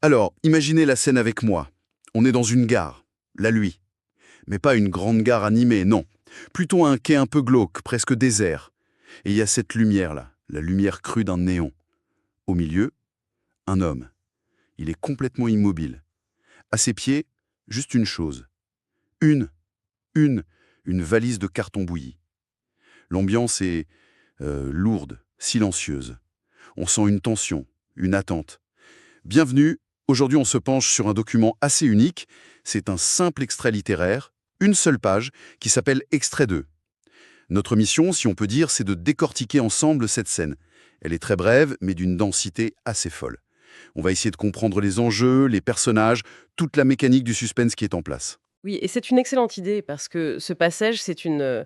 Alors, imaginez la scène avec moi. On est dans une gare, la nuit. Mais pas une grande gare animée, non. Plutôt un quai un peu glauque, presque désert. Et il y a cette lumière-là, la lumière crue d'un néon. Au milieu, un homme. Il est complètement immobile. À ses pieds, juste une chose. Une, une valise de carton bouilli. L'ambiance est lourde, silencieuse. On sent une tension, une attente. Bienvenue, aujourd'hui on se penche sur un document assez unique. C'est un simple extrait littéraire, une seule page, qui s'appelle Extrait 2. Notre mission, si on peut dire, c'est de décortiquer ensemble cette scène. Elle est très brève, mais d'une densité assez folle. On va essayer de comprendre les enjeux, les personnages, toute la mécanique du suspense qui est en place. Oui, et c'est une excellente idée parce que ce passage, c'est une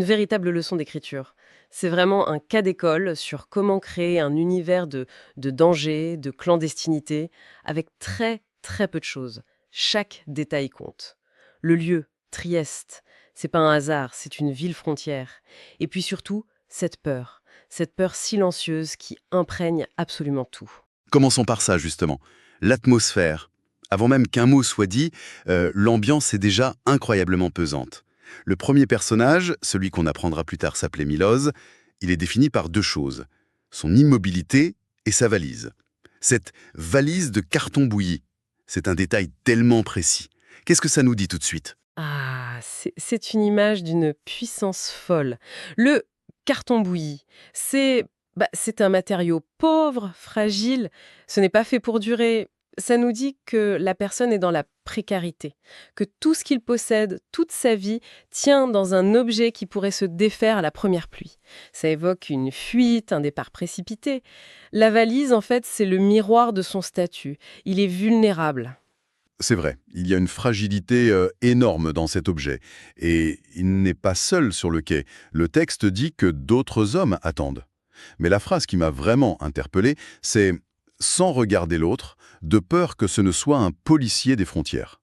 véritable leçon d'écriture. C'est vraiment un cas d'école sur comment créer un univers de danger, de clandestinité, avec très très peu de choses. Chaque détail compte. Le lieu, Trieste, c'est pas un hasard, c'est une ville frontière. Et puis surtout, cette peur silencieuse qui imprègne absolument tout. Commençons par ça, justement. L'atmosphère. Avant même qu'un mot soit dit, l'ambiance est déjà incroyablement pesante. Le premier personnage, celui qu'on apprendra plus tard s'appelait Miloz, il est défini par deux choses. Son immobilité et sa valise. Cette valise de carton bouilli. C'est un détail tellement précis. Qu'est-ce que ça nous dit tout de suite? Ah, c'est une image d'une puissance folle. Le carton bouilli, c'est un matériau pauvre, fragile, ce n'est pas fait pour durer. Ça nous dit que la personne est dans la précarité, que tout ce qu'il possède, toute sa vie, tient dans un objet qui pourrait se défaire à la première pluie. Ça évoque une fuite, un départ précipité. La valise, en fait, c'est le miroir de son statut. Il est vulnérable. C'est vrai, il y a une fragilité énorme dans cet objet. Et il n'est pas seul sur le quai. Le texte dit que d'autres hommes attendent. Mais la phrase qui m'a vraiment interpellé, c'est «sans regarder l'autre, de peur que ce ne soit un policier des frontières».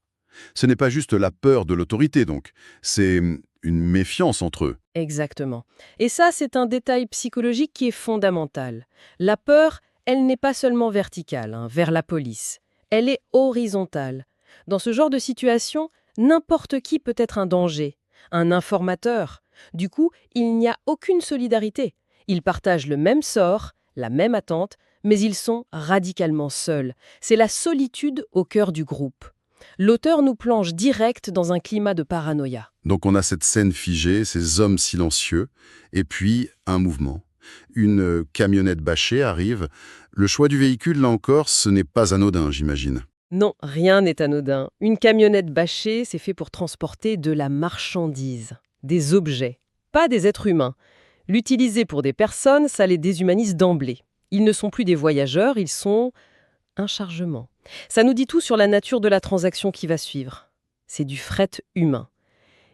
Ce n'est pas juste la peur de l'autorité, donc. C'est une méfiance entre eux. Exactement. Et ça, c'est un détail psychologique qui est fondamental. La peur, elle n'est pas seulement verticale, vers la police. Elle est horizontale. Dans ce genre de situation, n'importe qui peut être un danger, un informateur. Du coup, il n'y a aucune solidarité. Ils partagent le même sort, la même attente, mais ils sont radicalement seuls. C'est la solitude au cœur du groupe. L'auteur nous plonge direct dans un climat de paranoïa. Donc on a cette scène figée, ces hommes silencieux, et puis un mouvement. Une camionnette bâchée arrive. Le choix du véhicule, là encore, ce n'est pas anodin, j'imagine. Non, rien n'est anodin. Une camionnette bâchée, c'est fait pour transporter de la marchandise, des objets, pas des êtres humains. L'utiliser pour des personnes, ça les déshumanise d'emblée. Ils ne sont plus des voyageurs, ils sont un chargement. Ça nous dit tout sur la nature de la transaction qui va suivre. C'est du fret humain.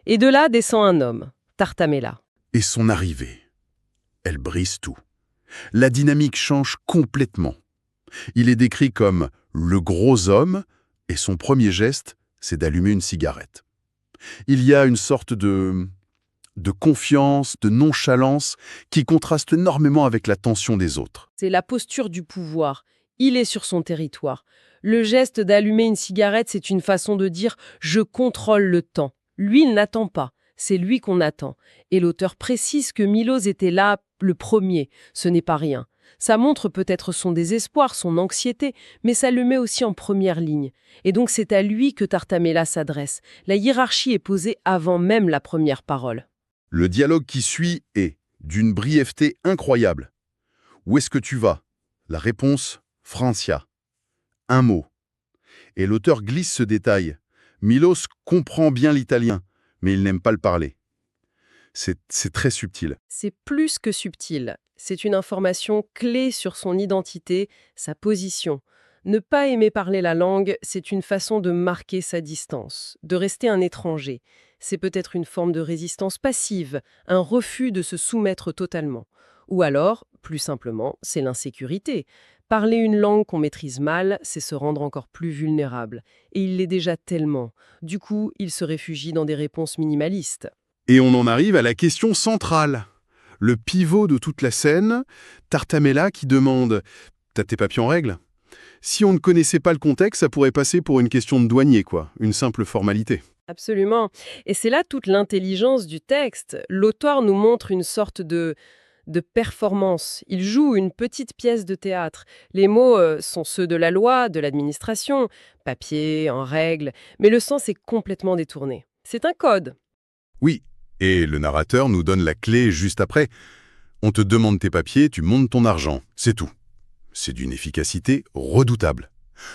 Et de là descend un homme, Tartamella. Et son arrivée, elle brise tout. La dynamique change complètement. Il est décrit comme le gros homme, et son premier geste, c'est d'allumer une cigarette. Il y a une sorte de confiance, de nonchalance, qui contraste énormément avec la tension des autres. C'est la posture du pouvoir. Il est sur son territoire. Le geste d'allumer une cigarette, c'est une façon de dire « je contrôle le temps ». Lui, il n'attend pas. C'est lui qu'on attend. Et l'auteur précise que Miloz était là le premier. Ce n'est pas rien. Ça montre peut-être son désespoir, son anxiété, mais ça le met aussi en première ligne. Et donc c'est à lui que Tartamella s'adresse. La hiérarchie est posée avant même la première parole. Le dialogue qui suit est d'une brièveté incroyable. Où est-ce que tu vas? La réponse, Francia. Un mot. Et l'auteur glisse ce détail. Milos comprend bien l'italien, mais il n'aime pas le parler. C'est très subtil. C'est plus que subtil. C'est une information clé sur son identité, sa position. Ne pas aimer parler la langue, c'est une façon de marquer sa distance, de rester un étranger. C'est peut-être une forme de résistance passive, un refus de se soumettre totalement. Ou alors, plus simplement, c'est l'insécurité. Parler une langue qu'on maîtrise mal, c'est se rendre encore plus vulnérable. Et il l'est déjà tellement. Du coup, il se réfugie dans des réponses minimalistes. Et on en arrive à la question centrale. Le pivot de toute la scène, Tartamella qui demande « T'as tes papiers en règle ?» Si on ne connaissait pas le contexte, ça pourrait passer pour une question de douanier, quoi, une simple formalité. Absolument. Et c'est là toute l'intelligence du texte. L'auteur nous montre une sorte de performance. Il joue une petite pièce de théâtre. Les mots sont ceux de la loi, de l'administration, papier, en règle, mais le sens est complètement détourné. C'est un code. Oui, et le narrateur nous donne la clé juste après. On te demande tes papiers, tu montes ton argent, c'est tout. C'est d'une efficacité redoutable.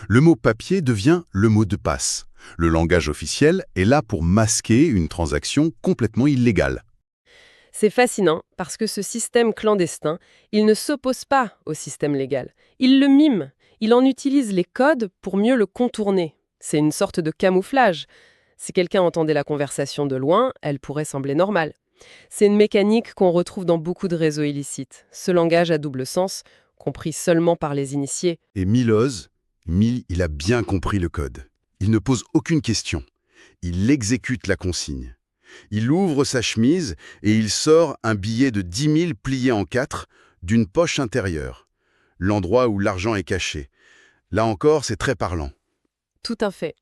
Le mot papier devient le mot de passe. Le langage officiel est là pour masquer une transaction complètement illégale. C'est fascinant parce que ce système clandestin, il ne s'oppose pas au système légal. Il le mime. Il en utilise les codes pour mieux le contourner. C'est une sorte de camouflage. Si quelqu'un entendait la conversation de loin, elle pourrait sembler normale. C'est une mécanique qu'on retrouve dans beaucoup de réseaux illicites. Ce langage à double sens, compris seulement par les initiés. Et Miloz, il a bien compris le code. Il ne pose aucune question. Il exécute la consigne. Il ouvre sa chemise et il sort un billet de 10 000 plié en 4 d'une poche intérieure, l'endroit où l'argent est caché. Là encore, c'est très parlant. Tout à fait.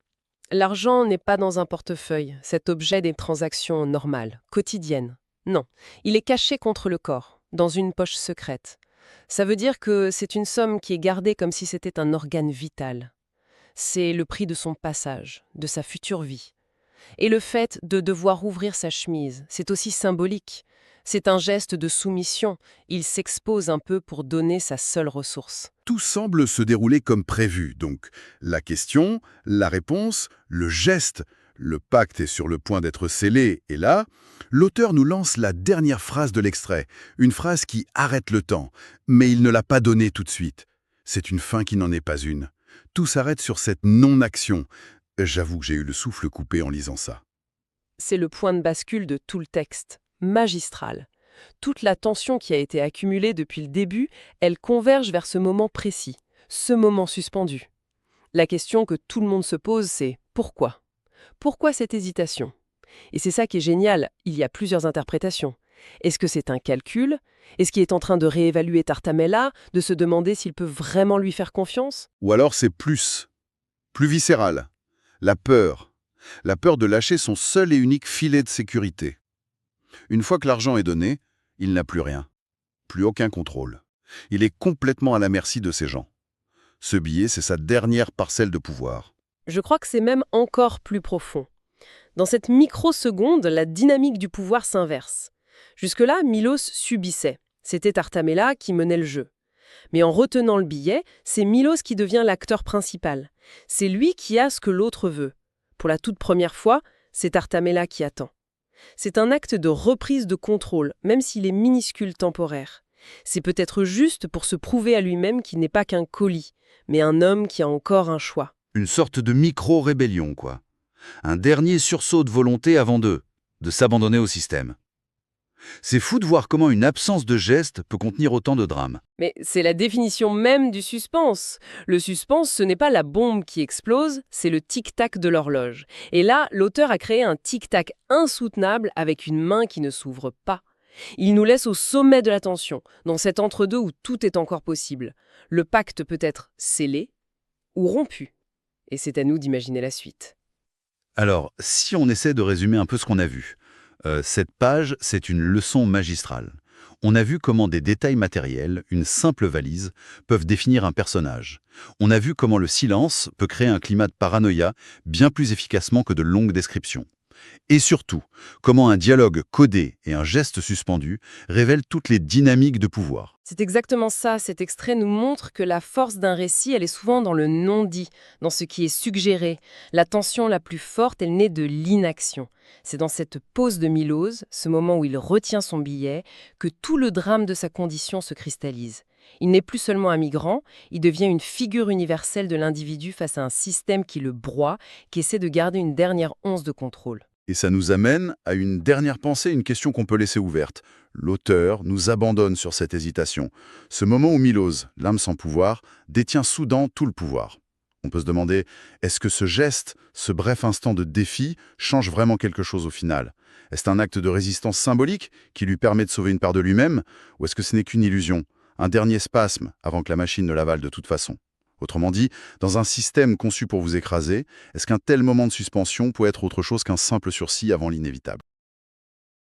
L'argent n'est pas dans un portefeuille, cet objet des transactions normales, quotidiennes. Non, il est caché contre le corps, dans une poche secrète. Ça veut dire que c'est une somme qui est gardée comme si c'était un organe vital. C'est le prix de son passage, de sa future vie. Et le fait de devoir ouvrir sa chemise, c'est aussi symbolique. C'est un geste de soumission. Il s'expose un peu pour donner sa seule ressource. Tout semble se dérouler comme prévu, donc la question, la réponse, le geste, le pacte est sur le point d'être scellé, et là, l'auteur nous lance la dernière phrase de l'extrait, une phrase qui arrête le temps, mais il ne l'a pas donnée tout de suite. C'est une fin qui n'en est pas une. Tout s'arrête sur cette non-action. J'avoue que j'ai eu le souffle coupé en lisant ça. C'est le point de bascule de tout le texte, magistral. Toute la tension qui a été accumulée depuis le début, elle converge vers ce moment précis, ce moment suspendu. La question que tout le monde se pose, c'est pourquoi ? Pourquoi cette hésitation ? Et c'est ça qui est génial, il y a plusieurs interprétations. Est-ce que c'est un calcul ? Est-ce qu'il est en train de réévaluer Tartamella, de se demander s'il peut vraiment lui faire confiance ? Ou alors c'est plus viscéral. La peur de lâcher son seul et unique filet de sécurité. Une fois que l'argent est donné, il n'a plus rien, plus aucun contrôle. Il est complètement à la merci de ces gens. Ce billet, c'est sa dernière parcelle de pouvoir. Je crois que c'est même encore plus profond. Dans cette microseconde, la dynamique du pouvoir s'inverse. Jusque-là, Milos subissait. C'était Tartamella qui menait le jeu. Mais en retenant le billet, c'est Milos qui devient l'acteur principal. C'est lui qui a ce que l'autre veut. Pour la toute première fois, c'est Tartamella qui attend. C'est un acte de reprise de contrôle, même s'il est minuscule temporaire. C'est peut-être juste pour se prouver à lui-même qu'il n'est pas qu'un colis, mais un homme qui a encore un choix. Une sorte de micro-rébellion, quoi. Un dernier sursaut de volonté avant de s'abandonner au système. C'est fou de voir comment une absence de geste peut contenir autant de drames. Mais c'est la définition même du suspense. Le suspense, ce n'est pas la bombe qui explose, c'est le tic-tac de l'horloge. Et là, l'auteur a créé un tic-tac insoutenable avec une main qui ne s'ouvre pas. Il nous laisse au sommet de la tension, dans cet entre-deux où tout est encore possible. Le pacte peut être scellé ou rompu. Et c'est à nous d'imaginer la suite. Alors, si on essaie de résumer un peu ce qu'on a vu, cette page, c'est une leçon magistrale. On a vu comment des détails matériels, une simple valise, peuvent définir un personnage. On a vu comment le silence peut créer un climat de paranoïa bien plus efficacement que de longues descriptions. Et surtout, comment un dialogue codé et un geste suspendu révèlent toutes les dynamiques de pouvoir. C'est exactement ça, cet extrait nous montre que la force d'un récit, elle est souvent dans le non-dit, dans ce qui est suggéré. La tension la plus forte, elle naît de l'inaction. C'est dans cette pause de Miloz, ce moment où il retient son billet, que tout le drame de sa condition se cristallise. Il n'est plus seulement un migrant, il devient une figure universelle de l'individu face à un système qui le broie, qui essaie de garder une dernière once de contrôle. Et ça nous amène à une dernière pensée, une question qu'on peut laisser ouverte. L'auteur nous abandonne sur cette hésitation. Ce moment où Miloz, l'âme sans pouvoir, détient soudain tout le pouvoir. On peut se demander, est-ce que ce geste, ce bref instant de défi, change vraiment quelque chose au final ? Est-ce un acte de résistance symbolique qui lui permet de sauver une part de lui-même ? Ou est-ce que ce n'est qu'une illusion, un dernier spasme avant que la machine ne l'avale de toute façon ? Autrement dit, dans un système conçu pour vous écraser, est-ce qu'un tel moment de suspension peut être autre chose qu'un simple sursis avant l'inévitable?